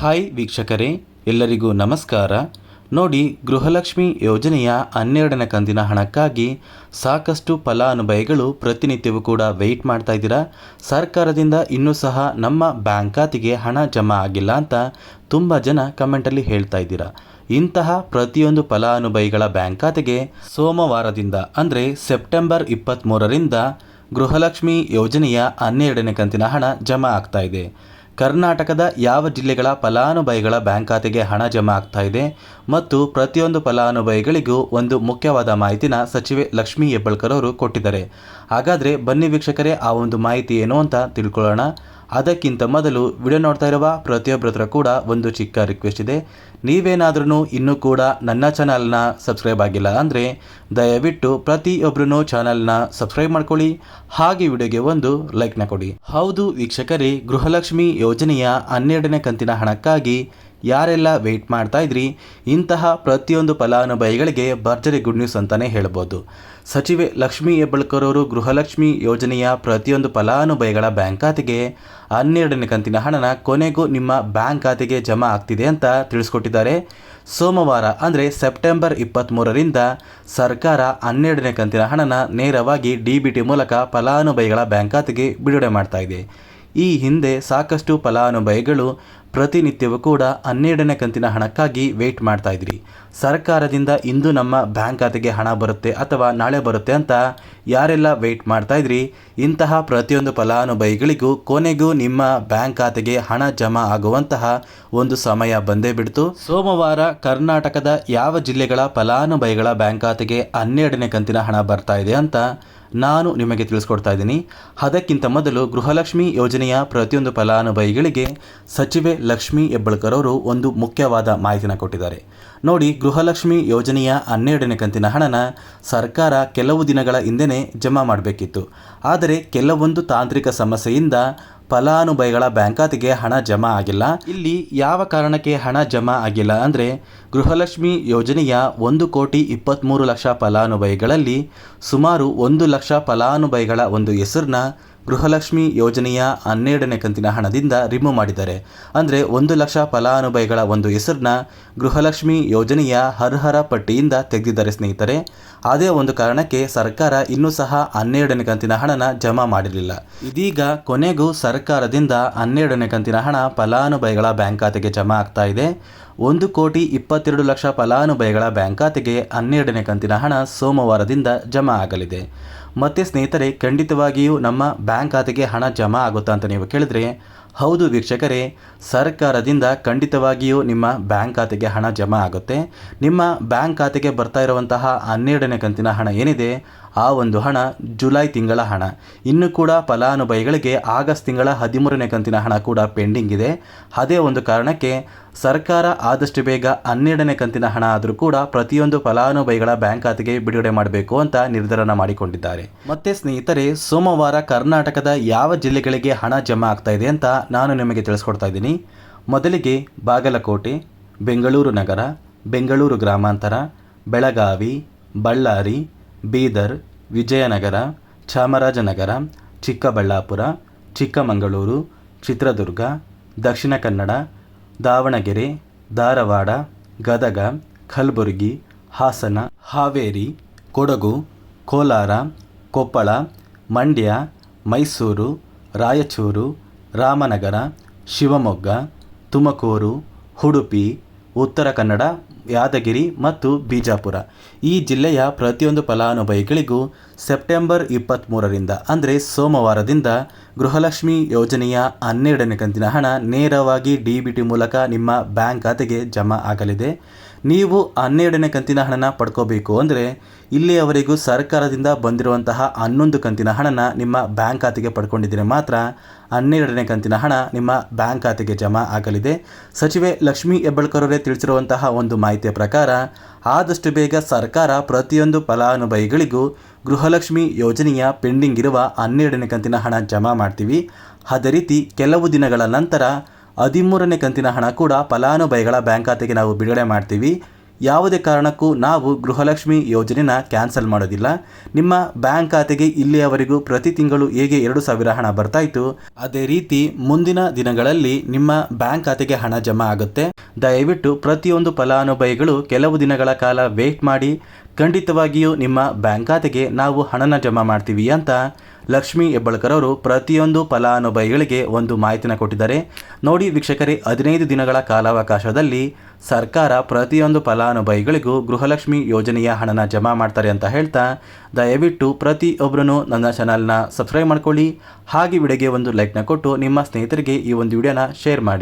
Hi ವೀಕ್ಷಕರೇ, ಎಲ್ಲರಿಗೂ ನಮಸ್ಕಾರ. ನೋಡಿ, ಗೃಹಲಕ್ಷ್ಮಿ ಯೋಜನೆಯ 12ನೇ ಕಂತಿನ ಹಣಕ್ಕಾಗಿ ಸಾಕಷ್ಟು ಫಲಾನುಭವಿಗಳು ಪ್ರತಿನಿತ್ಯವೂ ಕೂಡ ವೆಯ್ಟ್ ಮಾಡ್ತಾ ಇದ್ದೀರಾ. ಸರ್ಕಾರದಿಂದ ಇನ್ನೂ ಸಹ ನಮ್ಮ ಬ್ಯಾಂಕ್ ಖಾತೆಗೆ ಹಣ ಜಮಾ ಆಗಿಲ್ಲ ಅಂತ ತುಂಬ ಜನ ಕಮೆಂಟಲ್ಲಿ ಹೇಳ್ತಾ ಇದ್ದೀರಾ. ಇಂತಹ ಪ್ರತಿಯೊಂದು ಫಲಾನುಭವಿಗಳ ಬ್ಯಾಂಕ್ ಖಾತೆಗೆ ಸೋಮವಾರದಿಂದ ಅಂದರೆ ಸೆಪ್ಟೆಂಬರ್ 23ರಿಂದ ಗೃಹಲಕ್ಷ್ಮಿ ಯೋಜನೆಯ 12ನೇ ಕಂತಿನ ಹಣ ಜಮಾ ಆಗ್ತಾ ಇದೆ. ಕರ್ನಾಟಕದ ಯಾವ ಜಿಲ್ಲೆಗಳ ಫಲಾನುಭವಿಗಳ ಬ್ಯಾಂಕ್ ಖಾತೆಗೆ ಹಣ ಜಮಾ ಆಗ್ತಾ ಇದೆ ಮತ್ತು ಪ್ರತಿಯೊಂದು ಫಲಾನುಭವಿಗಳಿಗೂ ಒಂದು ಮುಖ್ಯವಾದ ಮಾಹಿತಿನ ಸಚಿವೆ ಲಕ್ಷ್ಮೀ ಹೆಬ್ಬಾಳ್ಕರ್ ಅವರು ಕೊಟ್ಟಿದ್ದಾರೆ. ಹಾಗಾದರೆ ಬನ್ನಿ ವೀಕ್ಷಕರೇ, ಆ ಒಂದು ಮಾಹಿತಿ ಏನು ಅಂತ ತಿಳ್ಕೊಳ್ಳೋಣ. ಅದಕ್ಕಿಂತ ಮೊದಲು ವಿಡಿಯೋ ನೋಡ್ತಾ ಇರುವ ಪ್ರತಿಯೊಬ್ಬರ ಹತ್ರ ಕೂಡ ಒಂದು ಚಿಕ್ಕ ರಿಕ್ವೆಸ್ಟ್ ಇದೆ. ನೀವೇನಾದ್ರೂ ಇನ್ನೂ ಕೂಡ ನನ್ನ ಚಾನಲ್ನ ಸಬ್ಸ್ಕ್ರೈಬ್ ಆಗಿಲ್ಲ ಅಂದರೆ ದಯವಿಟ್ಟು ಪ್ರತಿಯೊಬ್ಬರೂ ಚಾನಲ್ನ ಸಬ್ಸ್ಕ್ರೈಬ್ ಮಾಡ್ಕೊಳ್ಳಿ, ಹಾಗೆ ವಿಡಿಯೋಗೆ ಒಂದು ಲೈಕ್ನ ಕೊಡಿ. ಹೌದು ವೀಕ್ಷಕರೇ, ಗೃಹಲಕ್ಷ್ಮಿ ಯೋಜನೆಯ 12ನೇ ಕಂತಿನ ಹಣಕ್ಕಾಗಿ ಯಾರೆಲ್ಲ ವೆಯ್ಟ್ ಮಾಡ್ತಾ ಇದ್ರಿ, ಇಂತಹ ಪ್ರತಿಯೊಂದು ಫಲಾನುಭವಿಗಳಿಗೆ ಭರ್ಜರಿ ಗುಡ್ ನ್ಯೂಸ್ ಅಂತಲೇ ಹೇಳ್ಬೋದು. ಸಚಿವೆ ಲಕ್ಷ್ಮೀ ಹೆಬ್ಬಾಳ್ಕರ್ ಅವರು ಗೃಹಲಕ್ಷ್ಮಿ ಯೋಜನೆಯ ಪ್ರತಿಯೊಂದು ಫಲಾನುಭವಿಗಳ ಬ್ಯಾಂಕ್ ಖಾತೆಗೆ 12ನೇ ಕಂತಿನ ಹಣನ ಕೊನೆಗೂ ನಿಮ್ಮ ಬ್ಯಾಂಕ್ ಖಾತೆಗೆ ಜಮಾ ಆಗ್ತಿದೆ ಅಂತ ತಿಳಿಸ್ಕೊಟ್ಟಿದ್ದಾರೆ. ಸೋಮವಾರ ಅಂದರೆ ಸೆಪ್ಟೆಂಬರ್ 23ರಿಂದ ಸರ್ಕಾರ 12ನೇ ಕಂತಿನ ಹಣನ ನೇರವಾಗಿ DBT ಮೂಲಕ ಫಲಾನುಭವಿಗಳ ಬ್ಯಾಂಕ್ ಖಾತೆಗೆ ಬಿಡುಗಡೆ ಮಾಡ್ತಾ ಇದೆ. ಈ ಹಿಂದೆ ಸಾಕಷ್ಟು ಫಲಾನುಭವಿಗಳು ಪ್ರತಿನಿತ್ಯವೂ ಕೂಡ 12ನೇ ಕಂತಿನ ಹಣಕ್ಕಾಗಿ ವೆಯ್ಟ್ ಮಾಡ್ತಾ ಇದ್ರಿ. ಸರ್ಕಾರದಿಂದ ಇಂದು ನಮ್ಮ ಬ್ಯಾಂಕ್ ಖಾತೆಗೆ ಹಣ ಬರುತ್ತೆ ಅಥವಾ ನಾಳೆ ಬರುತ್ತೆ ಅಂತ ಯಾರೆಲ್ಲ ವೆಯ್ಟ್ ಮಾಡ್ತಾ ಇದ್ರಿ, ಇಂತಹ ಪ್ರತಿಯೊಂದು ಫಲಾನುಭವಿಗಳಿಗೂ ಕೊನೆಗೂ ನಿಮ್ಮ ಬ್ಯಾಂಕ್ ಖಾತೆಗೆ ಹಣ ಜಮಾ ಆಗುವಂತಹ ಒಂದು ಸಮಯ ಬಂದೇ ಬಿಡ್ತು. ಸೋಮವಾರ ಕರ್ನಾಟಕದ ಯಾವ ಜಿಲ್ಲೆಗಳ ಫಲಾನುಭವಿಗಳ ಬ್ಯಾಂಕ್ ಖಾತೆಗೆ 12ನೇ ಕಂತಿನ ಹಣ ಬರ್ತಾ ಇದೆ ಅಂತ ನಾನು ನಿಮಗೆ ತಿಳಿಸ್ಕೊಡ್ತಾ ಇದ್ದೀನಿ. ಅದಕ್ಕಿಂತ ಮೊದಲು ಗೃಹಲಕ್ಷ್ಮಿ ಯೋಜನೆಯ ಪ್ರತಿಯೊಂದು ಫಲಾನುಭವಿಗಳಿಗೆ ಸಚಿವೆ ಲಕ್ಷ್ಮೀ ಹೆಬ್ಬಾಳ್ಕರ್ ಅವರು ಒಂದು ಮುಖ್ಯವಾದ ಮಾಹಿತಿನ ಕೊಟ್ಟಿದ್ದಾರೆ. ನೋಡಿ, ಗೃಹಲಕ್ಷ್ಮಿ ಯೋಜನೆಯ 12ನೇ ಕಂತಿನ ಹಣನ ಸರ್ಕಾರ ಕೆಲವು ದಿನಗಳ ಹಿಂದೆನೇ ಜಮಾ ಮಾಡಬೇಕಿತ್ತು. ಆದರೆ ಕೆಲವೊಂದು ತಾಂತ್ರಿಕ ಸಮಸ್ಯೆಯಿಂದ ಫಲಾನುಭವಿಗಳ ಬ್ಯಾಂಕ್ ಖಾತೆಗೆ ಹಣ ಜಮಾ ಆಗಿಲ್ಲ. ಇಲ್ಲಿ ಯಾವ ಕಾರಣಕ್ಕೆ ಹಣ ಜಮಾ ಆಗಿಲ್ಲ ಅಂದರೆ, ಗೃಹಲಕ್ಷ್ಮಿ ಯೋಜನೆಯ 1,23,00,000 ಫಲಾನುಭವಿಗಳಲ್ಲಿ ಸುಮಾರು 1,00,000 ಫಲಾನುಭವಿಗಳ ಒಂದು ಹೆಸರನ್ನ ಗೃಹಲಕ್ಷ್ಮಿ ಯೋಜನೆಯ 12ನೇ ಕಂತಿನ ಹಣದಿಂದ ರಿಮೂವ್ ಮಾಡಿದ್ದಾರೆ. ಅಂದರೆ 1,00,000 ಫಲಾನುಭವಿಗಳ ಒಂದು ಹೆಸರನ್ನ ಗೃಹಲಕ್ಷ್ಮಿ ಯೋಜನೆಯ ಅರ್ಹರ ಪಟ್ಟಿಯಿಂದ ತೆಗೆದಿದ್ದಾರೆ ಸ್ನೇಹಿತರೆ. ಅದೇ ಒಂದು ಕಾರಣಕ್ಕೆ ಸರ್ಕಾರ ಇನ್ನೂ ಸಹ 12ನೇ ಕಂತಿನ ಹಣನ ಜಮಾ ಮಾಡಿರಲಿಲ್ಲ. ಇದೀಗ ಕೊನೆಗೂ ಸರ್ಕಾರದಿಂದ 12ನೇ ಕಂತಿನ ಹಣ ಫಲಾನುಭವಿಗಳ ಬ್ಯಾಂಕ್ ಖಾತೆಗೆ ಜಮಾ ಆಗ್ತಾ ಇದೆ. 1,22,00,000 ಫಲಾನುಭವಿಗಳ ಬ್ಯಾಂಕ್ ಖಾತೆಗೆ 12ನೇ ಕಂತಿನ ಹಣ ಸೋಮವಾರದಿಂದ ಜಮಾ ಆಗಲಿದೆ. ಮತ್ತು ಸ್ನೇಹಿತರೆ, ಖಂಡಿತವಾಗಿಯೂ ನಮ್ಮ ಬ್ಯಾಂಕ್ ಖಾತೆಗೆ ಹಣ ಜಮಾ ಆಗುತ್ತಾ ಅಂತ ನೀವು ಕೇಳಿದ್ರೆ, ಹೌದು ವೀಕ್ಷಕರೇ, ಸರ್ಕಾರದಿಂದ ಖಂಡಿತವಾಗಿಯೂ ನಿಮ್ಮ ಬ್ಯಾಂಕ್ ಖಾತೆಗೆ ಹಣ ಜಮಾ ಆಗುತ್ತೆ. ನಿಮ್ಮ ಬ್ಯಾಂಕ್ ಖಾತೆಗೆ ಬರ್ತಾ ಇರುವಂತಹ 12ನೇ ಕಂತಿನ ಹಣ ಏನಿದೆ, ಆ ಒಂದು ಹಣ ಜುಲೈ ತಿಂಗಳ ಹಣ. ಇನ್ನು ಕೂಡ ಫಲಾನುಭವಿಗಳಿಗೆ ಆಗಸ್ಟ್ ತಿಂಗಳ 13ನೇ ಕಂತಿನ ಹಣ ಕೂಡ ಪೆಂಡಿಂಗ್ ಇದೆ. ಅದೇ ಒಂದು ಕಾರಣಕ್ಕೆ ಸರ್ಕಾರ ಆದಷ್ಟು ಬೇಗ 12ನೇ ಕಂತಿನ ಹಣ ಆದರೂ ಕೂಡ ಪ್ರತಿಯೊಂದು ಫಲಾನುಭವಿಗಳ ಬ್ಯಾಂಕ್ ಖಾತೆಗೆ ಬಿಡುಗಡೆ ಮಾಡಬೇಕು ಅಂತ ನಿರ್ಧಾರನ ಮಾಡಿಕೊಂಡಿದ್ದಾರೆ. ಮತ್ತೆ ಸ್ನೇಹಿತರೆ, ಸೋಮವಾರ ಕರ್ನಾಟಕದ ಯಾವ ಜಿಲ್ಲೆಗಳಿಗೆ ಹಣ ಜಮಾ ಆಗ್ತಾ ಇದೆ ಅಂತ ನಾನು ನಿಮಗೆ ತಿಳಿಸ್ಕೊಡ್ತಾ ಇದ್ದೀನಿ. ಮೊದಲಿಗೆ ಬಾಗಲಕೋಟೆ, ಬೆಂಗಳೂರು ನಗರ, ಬೆಂಗಳೂರು ಗ್ರಾಮಾಂತರ, ಬೆಳಗಾವಿ, ಬಳ್ಳಾರಿ, ಬೀದರ್, ವಿಜಯನಗರ, ಚಾಮರಾಜನಗರ, ಚಿಕ್ಕಬಳ್ಳಾಪುರ, ಚಿಕ್ಕಮಗಳೂರು, ಚಿತ್ರದುರ್ಗ, ದಕ್ಷಿಣ ಕನ್ನಡ, ದಾವಣಗೆರೆ, ಧಾರವಾಡ, ಗದಗ, ಕಲಬುರಗಿ, ಹಾಸನ, ಹಾವೇರಿ, ಕೊಡಗು, ಕೋಲಾರ, ಕೊಪ್ಪಳ, ಮಂಡ್ಯ, ಮೈಸೂರು, ರಾಯಚೂರು, ರಾಮನಗರ, ಶಿವಮೊಗ್ಗ, ತುಮಕೂರು, ಉಡುಪಿ, ಉತ್ತರ ಕನ್ನಡ, ಯಾದಗಿರಿ ಮತ್ತು ಬಿಜಾಪುರ. ಈ ಜಿಲ್ಲೆಯ ಪ್ರತಿಯೊಂದು ಫಲಾನುಭವಿಗಳಿಗೂ ಸೆಪ್ಟೆಂಬರ್ 23ರಿಂದ ಅಂದರೆ ಸೋಮವಾರದಿಂದ ಗೃಹಲಕ್ಷ್ಮಿ ಯೋಜನೆಯ 12ನೇ ಕಂತಿನ ಹಣ ನೇರವಾಗಿ DBT ಮೂಲಕ ನಿಮ್ಮ ಬ್ಯಾಂಕ್ ಖಾತೆಗೆ ಜಮಾ ಆಗಲಿದೆ. ನೀವು 12ನೇ ಕಂತಿನ ಹಣನ ಪಡ್ಕೋಬೇಕು ಅಂದರೆ ಇಲ್ಲಿಯವರೆಗೂ ಸರ್ಕಾರದಿಂದ ಬಂದಿರುವಂತಹ 11 ಕಂತಿನ ಹಣನ ನಿಮ್ಮ ಬ್ಯಾಂಕ್ ಖಾತೆಗೆ ಪಡ್ಕೊಂಡಿದ್ದರೆ ಮಾತ್ರ 12ನೇ ಕಂತಿನ ಹಣ ನಿಮ್ಮ ಬ್ಯಾಂಕ್ ಖಾತೆಗೆ ಜಮಾ ಆಗಲಿದೆ. ಸಚಿವೆ ಲಕ್ಷ್ಮೀ ಹೆಬ್ಬಾಳ್ಕರ್ ಅವರೇ ತಿಳಿಸಿರುವಂತಹ ಒಂದು ಮಾಹಿತಿಯ ಪ್ರಕಾರ ಆದಷ್ಟು ಬೇಗ ಸರ್ಕಾರ ಪ್ರತಿಯೊಂದು ಫಲಾನುಭವಿಗಳಿಗೂ ಗೃಹಲಕ್ಷ್ಮಿ ಯೋಜನೆಯ ಪೆಂಡಿಂಗ್ ಇರುವ 12ನೇ ಕಂತಿನ ಹಣ ಜಮಾ ಮಾಡ್ತೀವಿ. ಅದೇ ರೀತಿ ಕೆಲವು ದಿನಗಳ ನಂತರ 13ನೇ ಕಂತಿನ ಹಣ ಕೂಡ ಫಲಾನುಭವಿಗಳ ಬ್ಯಾಂಕ್ ಖಾತೆಗೆ ನಾವು ಬಿಡುಗಡೆ ಮಾಡ್ತೀವಿ. ಯಾವುದೇ ಕಾರಣಕ್ಕೂ ನಾವು ಗೃಹಲಕ್ಷ್ಮಿ ಯೋಜನೆನ ಕ್ಯಾನ್ಸಲ್ ಮಾಡೋದಿಲ್ಲ. ನಿಮ್ಮ ಬ್ಯಾಂಕ್ ಖಾತೆಗೆ ಇಲ್ಲಿಯವರೆಗೂ ಪ್ರತಿ ತಿಂಗಳು ಹೇಗೆ 2,000 ಹಣ ಬರ್ತಾ ಇತ್ತು, ಅದೇ ರೀತಿ ಮುಂದಿನ ದಿನಗಳಲ್ಲಿ ನಿಮ್ಮ ಬ್ಯಾಂಕ್ ಖಾತೆಗೆ ಹಣ ಜಮಾ ಆಗುತ್ತೆ. ದಯವಿಟ್ಟು ಪ್ರತಿಯೊಂದು ಫಲಾನುಭವಿಗಳು ಕೆಲವು ದಿನಗಳ ಕಾಲ ವೇಟ್ ಮಾಡಿ. ಖಂಡಿತವಾಗಿಯೂ ನಿಮ್ಮ ಬ್ಯಾಂಕ್ ಖಾತೆಗೆ ನಾವು ಹಣನ ಜಮಾ ಮಾಡ್ತೀವಿ ಅಂತ ಲಕ್ಷ್ಮೀ ಹೆಬ್ಬಾಳ್ಕರ್ ಅವರು ಪ್ರತಿಯೊಂದು ಫಲಾನುಭವಿಗಳಿಗೆ ಒಂದು ಮಾಹಿತಿನ ಕೊಟ್ಟಿದ್ದಾರೆ. ನೋಡಿ ವೀಕ್ಷಕರೇ, 15 ದಿನಗಳ ಕಾಲಾವಕಾಶದಲ್ಲಿ ಸರ್ಕಾರ ಪ್ರತಿಯೊಂದು ಫಲಾನುಭವಿಗಳಿಗೂ ಗೃಹಲಕ್ಷ್ಮಿ ಯೋಜನೆಯ ಹಣನ ಜಮಾ ಮಾಡ್ತಾರೆ ಅಂತ ಹೇಳ್ತಾ, ದಯವಿಟ್ಟು ಪ್ರತಿಯೊಬ್ಬರೂ ನನ್ನ ಚಾನಲ್ನ ಸಬ್ಸ್ಕ್ರೈಬ್ ಮಾಡ್ಕೊಳ್ಳಿ. ಹಾಗೆ ವಿಡಿಯೋಗೆ ಒಂದು ಲೈಕ್ನ ಕೊಟ್ಟು ನಿಮ್ಮ ಸ್ನೇಹಿತರಿಗೆ ಈ ಒಂದು ವಿಡಿಯೋನ ಶೇರ್ ಮಾಡಿ.